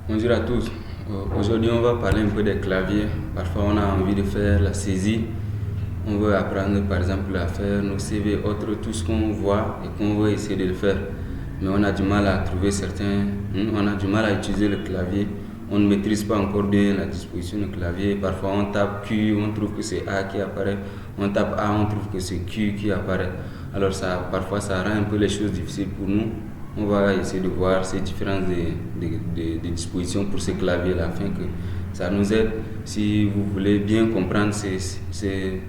Bonjour à tous. Aujourd'hui, on va parler un peu des claviers. Parfois, on a envie de faire la saisie. On veut apprendre, par exemple, à faire nos CV, autre, tout ce qu'on voit et qu'on veut essayer de le faire. Mais on a du mal à trouver certains. On a du mal à utiliser le clavier. On ne maîtrise pas encore bien la disposition du clavier. Parfois, on tape Q, on trouve que c'est A qui apparaît. On tape A, on trouve que c'est Q qui apparaît. Alors, parfois, ça rend un peu les choses difficiles pour nous. On va essayer de voir ces différences de dispositions pour ces claviers-là, afin que ça nous aide. Si vous voulez bien comprendre ces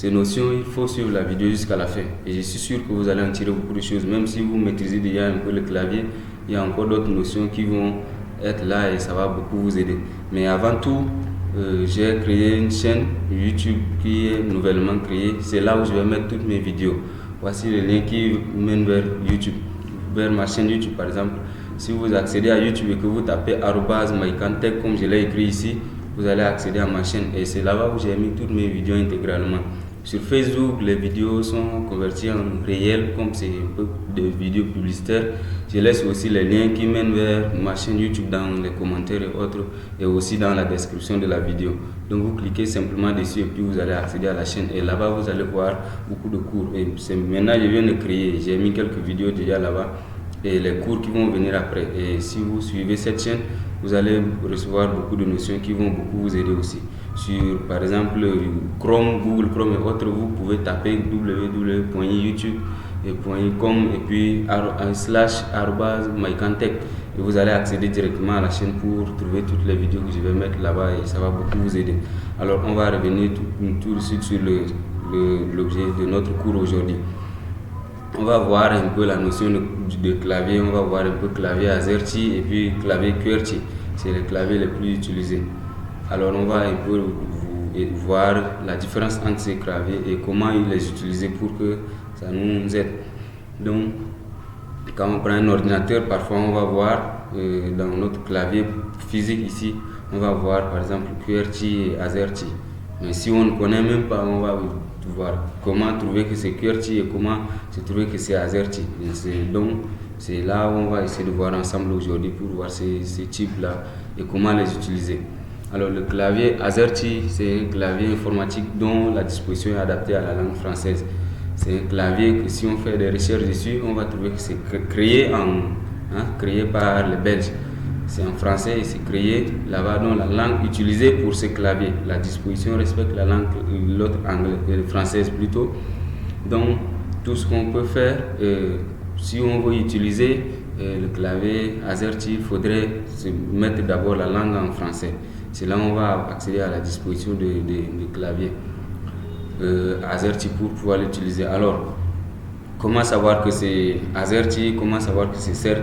notions, il faut suivre la vidéo jusqu'à la fin. Et je suis sûr que vous allez en tirer beaucoup de choses. Même si vous maîtrisez déjà un peu le clavier, il y a encore d'autres notions qui vont être là et ça va beaucoup vous aider. Mais avant tout, j'ai créé une chaîne YouTube qui est nouvellement créée. C'est là où je vais mettre toutes mes vidéos. Voici le lien qui mène vers YouTube. Vers ma chaîne YouTube par exemple. Si vous accédez à YouTube et que vous tapez @mykantech comme je l'ai écrit ici, vous allez accéder à ma chaîne et c'est là-bas où j'ai mis toutes mes vidéos intégralement. Sur Facebook, les vidéos sont converties en réel comme c'est un peu de vidéos publicitaires. Je laisse aussi les liens qui mènent vers ma chaîne YouTube dans les commentaires et autres et aussi dans la description de la vidéo. Donc vous cliquez simplement dessus et puis vous allez accéder à la chaîne et là-bas vous allez voir beaucoup de cours. Et maintenant je viens de créer, j'ai mis quelques vidéos déjà là-bas et les cours qui vont venir après. Et si vous suivez cette chaîne, vous allez recevoir beaucoup de notions qui vont beaucoup vous aider aussi. Sur par exemple Chrome, Google Chrome et autres, vous pouvez taper www.youtube.com et puis /mykantech et vous allez accéder directement à la chaîne pour trouver toutes les vidéos que je vais mettre là-bas et ça va beaucoup vous aider. Alors on va revenir tout de suite sur l'objet de notre cours aujourd'hui. On va voir un peu la notion de clavier, on va voir un peu clavier AZERTY et puis clavier QWERTY. C'est les claviers les plus utilisés. Alors on va un peu voir la différence entre ces claviers et comment les utiliser pour que ça nous aide. Donc quand on prend un ordinateur, parfois on va voir dans notre clavier physique ici, on va voir par exemple QWERTY et AZERTY. Mais si on ne connaît même pas, on va voir comment trouver que c'est QWERTY et comment se trouver que c'est AZERTY. Donc c'est là où on va essayer de voir ensemble aujourd'hui pour voir ces types-là et comment les utiliser. Alors le clavier AZERTY, c'est un clavier informatique dont la disposition est adaptée à la langue française. C'est un clavier que si on fait des recherches dessus, on va trouver que c'est créé par les Belges. C'est en français et c'est créé là-bas dans la langue utilisée pour ce clavier. La disposition respecte la langue, l'autre française plutôt. Donc tout ce qu'on peut faire, si on veut utiliser le clavier AZERTY, il faudrait mettre d'abord la langue en français. C'est là où on va accéder à la disposition du clavier AZERTY pour pouvoir l'utiliser. Alors, comment savoir que c'est AZERTY, comment savoir que c'est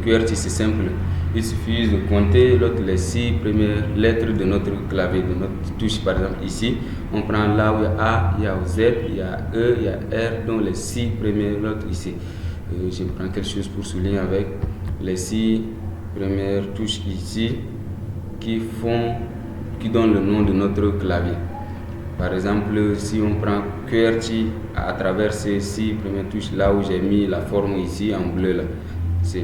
QWERTY? C'est simple. Il suffit de compter les 6 premières lettres de notre clavier, de notre touche. Par exemple, ici, on prend là où il y a A, il y a Z, il y a E, il y a R, donc les 6 premières lettres ici. Je prends quelque chose pour souligner avec les 6 premières touches ici qui donnent le nom de notre clavier. Par exemple, si on prend QWERTY à travers ces 6 premières touches, là où j'ai mis la forme ici en bleu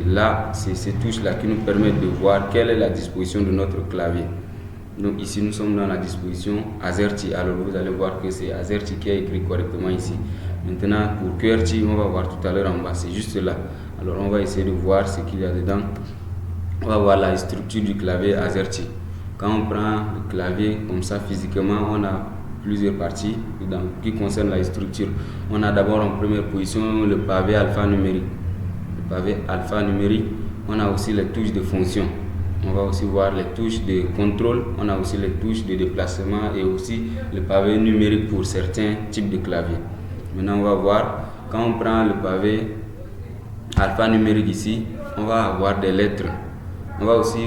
là, c'est ces touches-là qui nous permettent de voir quelle est la disposition de notre clavier. Donc ici, nous sommes dans la disposition AZERTY. Alors vous allez voir que c'est AZERTY qui est écrit correctement ici. Maintenant, pour QWERTY, on va voir tout à l'heure en bas, c'est juste là. Alors on va essayer de voir ce qu'il y a dedans. On va voir la structure du clavier AZERTY. Quand on prend le clavier comme ça physiquement, on a plusieurs parties qui concernent la structure. On a d'abord en première position le pavé alphanumérique. Le pavé alphanumérique, on a aussi les touches de fonction. On va aussi voir les touches de contrôle, on a aussi les touches de déplacement et aussi le pavé numérique pour certains types de claviers. Maintenant, on va voir, quand on prend le pavé alphanumérique ici, on va avoir des lettres. On va aussi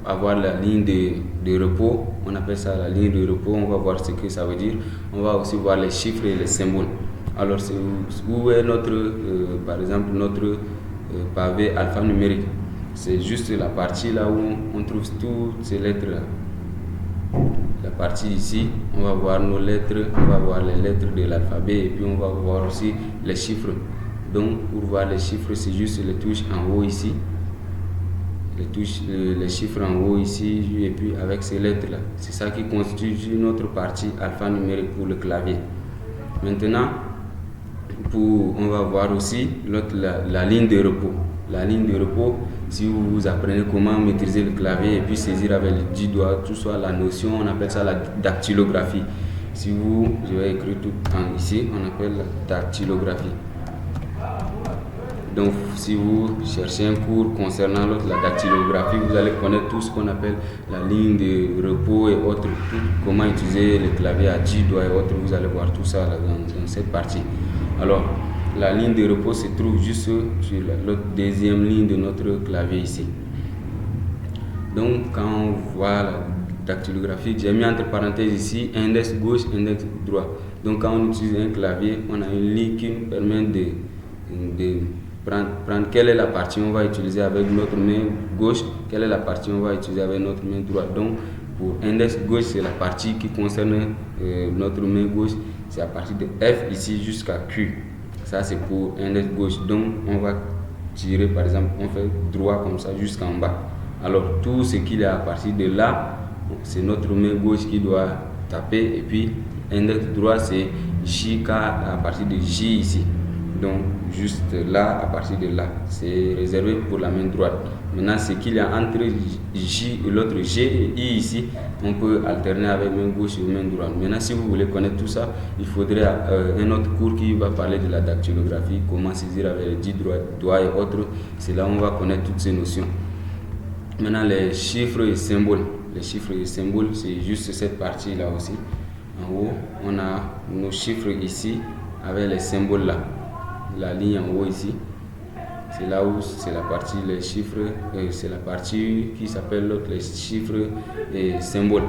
avoir la ligne de repos, on appelle ça la ligne de repos, on va voir ce que ça veut dire. On va aussi voir les chiffres et les symboles. Alors, où est par exemple, notre pavé alphanumérique? C'est juste la partie là où on trouve toutes ces lettres là. La partie ici, on va voir nos lettres, on va voir les lettres de l'alphabet et puis on va voir aussi les chiffres. Donc pour voir les chiffres, c'est juste les touches en haut ici. les touches, les chiffres en haut ici, et puis avec ces lettres là. C'est ça qui constitue notre partie alphanumérique pour le clavier. Maintenant, on va voir aussi la ligne de repos. La ligne de repos, si vous apprenez comment maîtriser le clavier et puis saisir avec les 10 doigts, tout soit la notion, on appelle ça la dactylographie. Je vais écrire tout ici, on appelle la dactylographie. Donc, si vous cherchez un cours concernant la dactylographie, vous allez connaître tout ce qu'on appelle la ligne de repos et autres, comment utiliser le clavier à 10 doigts et autres. Vous allez voir tout ça là, dans cette partie. Alors, la ligne de repos se trouve juste sur la deuxième ligne de notre clavier ici. Donc, quand on voit la dactylographie, j'ai mis entre parenthèses ici index gauche, index droit. Donc, quand on utilise un clavier, on a une ligne qui nous permet de prendre quelle est la partie on va utiliser avec notre main gauche, quelle est la partie on va utiliser avec notre main droite. Donc, pour index gauche, c'est la partie qui concerne notre main gauche, c'est à partir de F ici jusqu'à Q. Ça, c'est pour index gauche. Donc, on va tirer, par exemple, on fait droit comme ça jusqu'en bas. Alors, tout ce qu'il y a à partir de là, c'est notre main gauche qui doit taper. Et puis, index droit, c'est JK à partir de J ici. Donc, juste là, à partir de là, c'est réservé pour la main droite. Maintenant, ce qu'il y a entre J et l'autre G et I ici, on peut alterner avec main gauche et main droite. Maintenant, si vous voulez connaître tout ça, il faudrait un autre cours qui va parler de la dactylographie, comment saisir avec les 10 doigts et autres. C'est là où on va connaître toutes ces notions. Maintenant, les chiffres et symboles. Les chiffres et symboles, c'est juste cette partie-là aussi. En haut, on a nos chiffres ici avec les symboles là. La ligne en haut ici, c'est là où c'est la partie les chiffres, c'est la partie qui s'appelle l'autre les chiffres et symboles.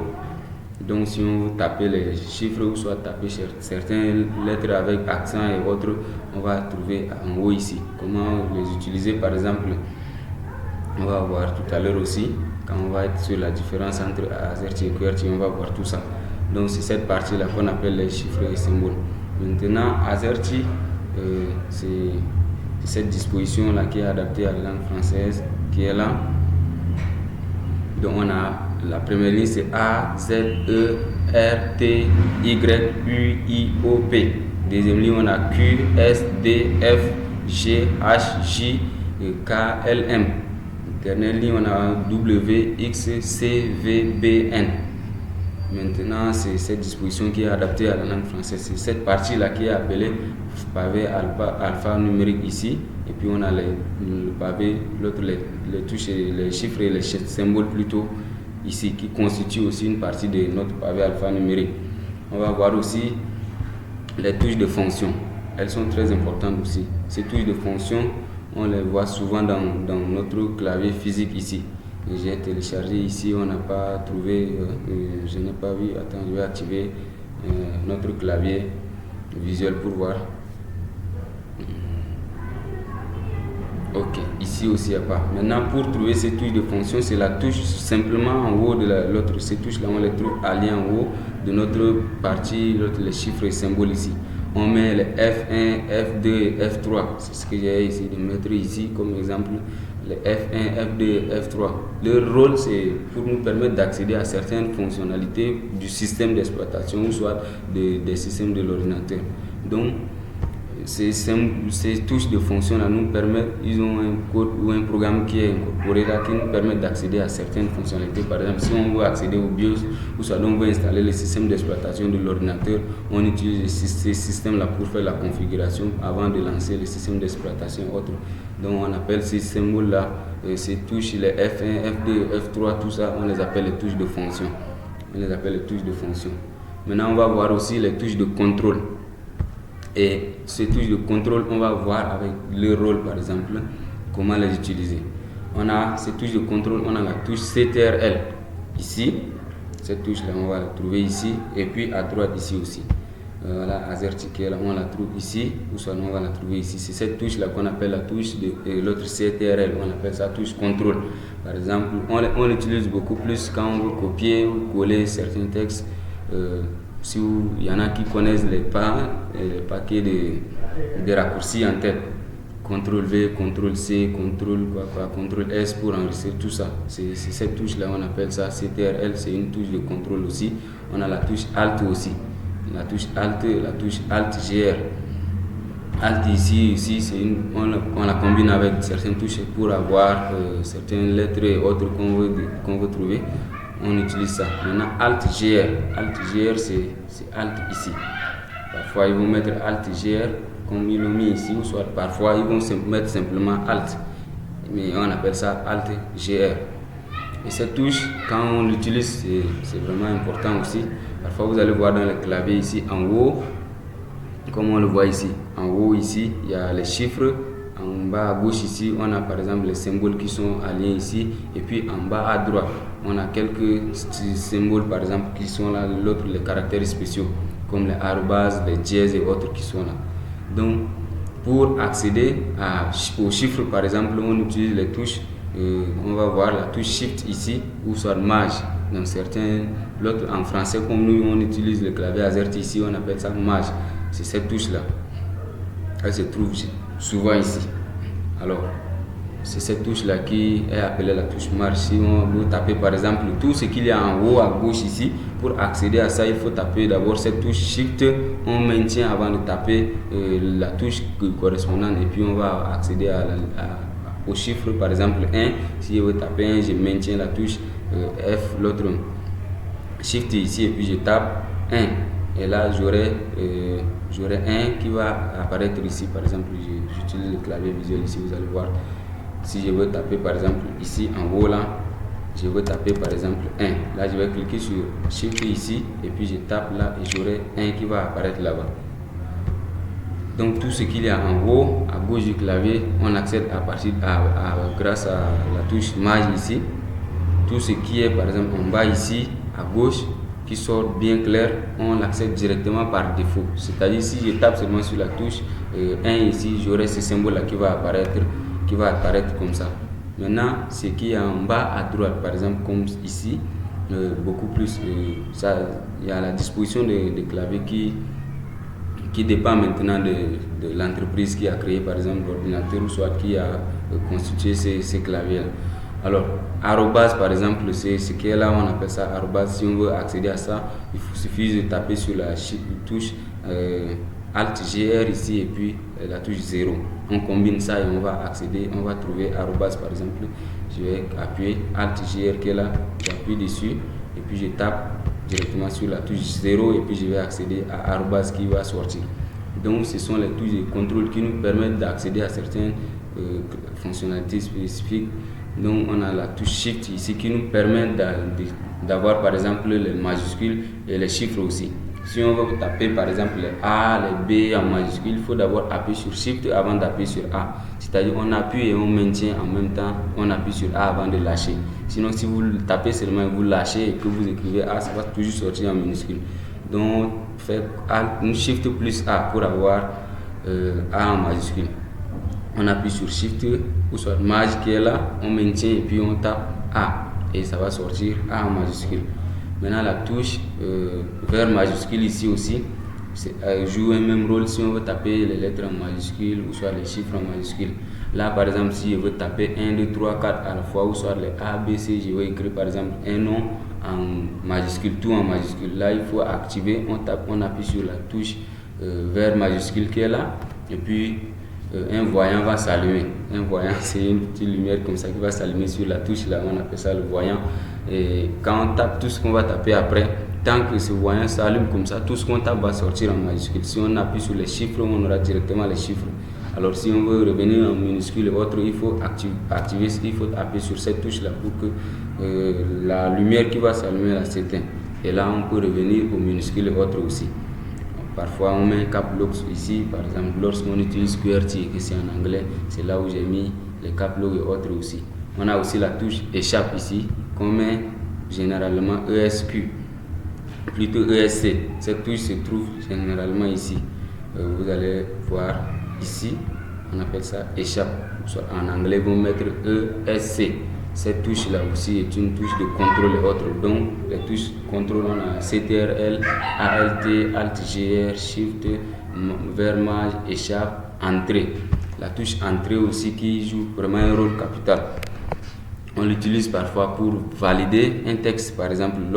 Donc si on veut taper les chiffres ou soit taper certaines lettres avec accent et autres, on va trouver en haut ici. Comment les utiliser par exemple, on va voir tout à l'heure aussi, quand on va être sur la différence entre AZERTY et QWERTY, on va voir tout ça. Donc c'est cette partie là qu'on appelle les chiffres et symboles. Maintenant AZERTY, c'est cette disposition là qui est adaptée à la langue française qui est là. Donc on a la première ligne, c'est A, Z, E, R, T, Y, U, I, O, P. Deuxième ligne, on a Q, S, D, F, G, H, J, K, L, M. Dernière ligne, on a W, X, C, V, B, N. Maintenant, c'est cette disposition qui est adaptée à la langue française. C'est cette partie-là qui est appelée pavé alphanumérique ici. Et puis on a le pavé, l'autre, les touches, les chiffres et les symboles plutôt ici, qui constituent aussi une partie de notre pavé alphanumérique. On va voir aussi les touches de fonction. Elles sont très importantes aussi. Ces touches de fonction, on les voit souvent dans notre clavier physique ici. J'ai téléchargé ici, on n'a pas trouvé, je n'ai pas vu. Attends, je vais activer notre clavier visuel pour voir. Ok, ici aussi il n'y a pas. Maintenant, pour trouver ces touches de fonction, c'est la touche simplement en haut de l'autre. Ces touches-là, on les trouve alliées en haut de notre partie, les chiffres et symboles ici. On met les F1, F2 et F3. C'est ce que j'ai essayé de mettre ici comme exemple. Les F1, F2, F3. Leur rôle, c'est pour nous permettre d'accéder à certaines fonctionnalités du système d'exploitation ou soit des systèmes de l'ordinateur. Donc, ces touches de fonction là nous permettent, ils ont un code ou un programme qui est incorporé là qui nous permet d'accéder à certaines fonctionnalités. Par exemple, si on veut accéder au BIOS ou soit on veut installer le système d'exploitation de l'ordinateur, on utilise ces systèmes là pour faire la configuration avant de lancer le système d'exploitation autre. Donc on appelle ces symboles là, ces touches, les F1, F2, F3, tout ça, on les appelle les touches de fonction. On les appelle les touches de fonction. Maintenant on va voir aussi les touches de contrôle. Et ces touches de contrôle, on va voir avec le rôle par exemple, comment les utiliser. On a ces touches de contrôle, on a la touche CTRL ici, cette touche là on va la trouver ici, et puis à droite ici aussi. Voilà, AZERTY là, on la trouve ici, ou soit on va la trouver ici. C'est cette touche là qu'on appelle la touche de l'autre CTRL, on appelle ça touche contrôle. Par exemple, on l'utilise beaucoup plus quand on veut copier ou coller certains textes. Si il y en a qui connaissent les paquets de raccourcis en tête, CTRL V, CTRL C, CTRL S pour enregistrer tout ça. C'est cette touche-là, on appelle ça CTRL, c'est une touche de contrôle aussi. On a la touche Alt aussi. La touche Alt GR. Alt ici on la combine avec certaines touches pour avoir certaines lettres et autres qu'on veut trouver. On utilise ça. Maintenant, Alt GR. Alt GR, c'est Alt ici. Parfois, ils vont mettre Alt GR comme ils l'ont mis ici, ou soit parfois, ils vont mettre simplement Alt. Mais on appelle ça Alt GR. Et cette touche, quand on l'utilise, c'est vraiment important aussi. Parfois, vous allez voir dans le clavier ici, en haut, comme on le voit ici. En haut, ici, il y a les chiffres. En bas à gauche, ici, on a par exemple les symboles qui sont alignés ici. Et puis en bas à droite, on a quelques symboles, par exemple, qui sont là, l'autre, les caractères spéciaux, comme les arrobas, les dièses et autres qui sont là. Donc, pour accéder aux chiffres, par exemple, on utilise les touches. On va voir la touche Shift ici, ou soit Maj. Dans certains, l'autre en français, comme nous, on utilise le clavier AZERTY ici, on appelle ça Maj. C'est cette touche-là. Elle se trouve souvent ici. Alors, c'est cette touche-là qui est appelée la touche Marche. Si on veut taper par exemple tout ce qu'il y a en haut à gauche ici, pour accéder à ça, il faut taper d'abord cette touche Shift. On maintient avant de taper la touche correspondante et puis on va accéder au chiffre, par exemple 1. Si je veux taper 1, je maintiens la touche F, l'autre Shift ici et puis je tape 1. Et là, j'aurai 1 qui va apparaître ici. Par exemple, j'utilise le clavier visuel ici, vous allez voir. Si je veux taper par exemple ici en haut là, je veux taper par exemple 1. Là, je vais cliquer sur Shift ici et puis je tape là et j'aurai 1 qui va apparaître là-bas. Donc tout ce qu'il y a en haut, à gauche du clavier, on accède grâce à la touche Maj ici. Tout ce qui est par exemple en bas ici, à gauche, qui sort bien clair, on l'accède directement par défaut. C'est-à-dire si je tape seulement sur la touche 1 ici, j'aurai ce symbole-là qui va apparaître comme ça. Maintenant, ce qui est en bas à droite, par exemple comme ici, beaucoup plus, il y a la disposition des claviers qui dépend maintenant de l'entreprise qui a créé par exemple l'ordinateur ou soit qui a constitué ces claviers-là. Alors, arrobas par exemple, c'est ce qui est là, on appelle ça arrobas. Si on veut accéder à ça, il suffit de taper sur la touche Alt GR ici et puis la touche 0. On combine ça et on va accéder, on va trouver arrobas par exemple. Je vais appuyer Alt GR qui est là, j'appuie dessus et puis je tape directement sur la touche 0 et puis je vais accéder à arrobas qui va sortir. Donc, ce sont les touches de contrôle qui nous permettent d'accéder à certaines fonctionnalités spécifiques. Donc on a la touche Shift ici qui nous permet d'avoir par exemple les majuscules et les chiffres aussi. Si on veut taper par exemple les A, les B en majuscules, il faut d'abord appuyer sur Shift avant d'appuyer sur A. C'est-à-dire on appuie et on maintient en même temps, on appuie sur A avant de lâcher. Sinon si vous tapez seulement et vous lâchez et que vous écrivez A, ça va toujours sortir en minuscule. Donc faites Shift plus A pour avoir A en majuscule. On appuie sur Shift ou sur Maj qui est là, on maintient et puis on tape A et ça va sortir A en majuscule. Maintenant la touche vers majuscule ici aussi joue un même rôle si on veut taper les lettres en majuscule ou soit les chiffres en majuscule. Là par exemple si je veux taper 1, 2, 3, 4 à la fois ou soit les A, B, C, je veux écrire par exemple un nom en majuscule, tout en majuscule. Là il faut activer, on appuie sur la touche vers majuscule qui est là et puis un voyant va s'allumer. Un voyant, c'est une petite lumière comme ça qui va s'allumer sur la touche là, on appelle ça le voyant. Et quand on tape tout ce qu'on va taper après, tant que ce voyant s'allume comme ça, tout ce qu'on tape va sortir en majuscule. Si on appuie sur les chiffres, on aura directement les chiffres. Alors si on veut revenir en minuscule et autres, il faut activer, il faut appuyer sur cette touche là pour que la lumière qui va s'allumer là s'éteint. Et là on peut revenir aux minuscules et autres aussi. Parfois on met un cap lock ici, par exemple lorsqu'on utilise QWERTY et que c'est en anglais, c'est là où j'ai mis les cap lock et autres aussi. On a aussi la touche échappe ici, qu'on met généralement ESQ, plutôt ESC. Cette touche se trouve généralement ici. Vous allez voir ici, on appelle ça échappe. En anglais, vous mettre ESC. Cette touche là aussi est une touche de contrôle et autres. Donc les touches contrôle, on a CTRL, ALT, Alt GR, Shift, vers Maj, échappe, entrée. la touche entrée aussi qui joue vraiment un rôle capital. On l'utilise parfois pour valider un texte, par exemple,